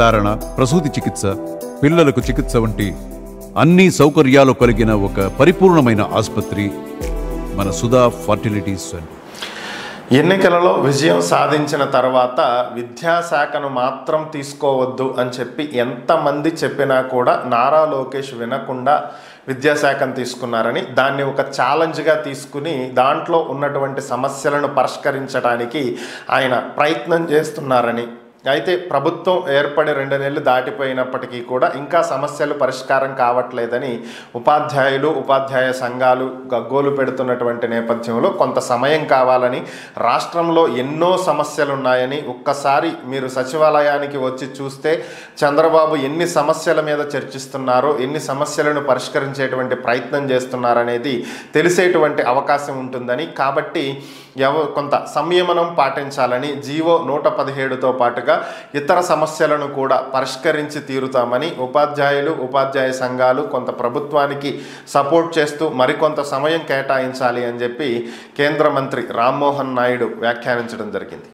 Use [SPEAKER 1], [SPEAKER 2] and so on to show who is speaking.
[SPEAKER 1] ధారణ, ప్రసూతి చికిత్స, పిల్లలకు చికిత్స వంటి అన్ని సౌకర్యాలు కలిగిన ఒక పరిపూర్ణమైన ఆసుపత్రి మన సుధా ఫర్టిలిటీ సెంటర్.
[SPEAKER 2] ఎన్నికలలో విజయం సాధించిన తర్వాత విద్యాశాఖను మాత్రం తీసుకోవద్దు అని చెప్పి ఎంతమంది చెప్పినా కూడా నారా లోకేష్ వినకుండా విద్యాశాఖను తీసుకున్నారని, దాన్ని ఒక ఛాలెంజ్గా తీసుకుని దాంట్లో ఉన్నటువంటి సమస్యలను పరిష్కరించడానికి ఆయన ప్రయత్నం చేస్తున్నారని, అయితే ప్రభుత్వం ఏర్పడి 2 నెలలు దాటిపోయినప్పటికీ కూడా ఇంకా సమస్యలు పరిష్కారం కావట్లేదని ఉపాధ్యాయులు, ఉపాధ్యాయ సంఘాలు గగ్గోలు పెడుతున్నటువంటి నేపథ్యంలో కొంత సమయం కావాలని, రాష్ట్రంలో ఎన్నో సమస్యలు ఉన్నాయని, ఒక్కసారి మీరు సచివాలయానికి వచ్చి చూస్తే చంద్రబాబు ఎన్ని సమస్యల మీద చర్చిస్తున్నారో, ఎన్ని సమస్యలను పరిష్కరించేటువంటి ప్రయత్నం చేస్తున్నారనేది తెలిసేటువంటి అవకాశం ఉంటుందని, కాబట్టి కొంత సంయమనం పాటించాలని, జీవో 117తో పాటుగా ఇతర సమస్యలను కూడా పరిష్కరించి తీరుతామని ఉపాధ్యాయులు, ఉపాధ్యాయ సంఘాలు కొంత ప్రభుత్వానికి సపోర్ట్ చేస్తూ మరికొంత సమయం కేటాయించాలి అని చెప్పి కేంద్ర మంత్రి రామ్మోహన్ నాయుడు వ్యాఖ్యానించడం జరిగింది.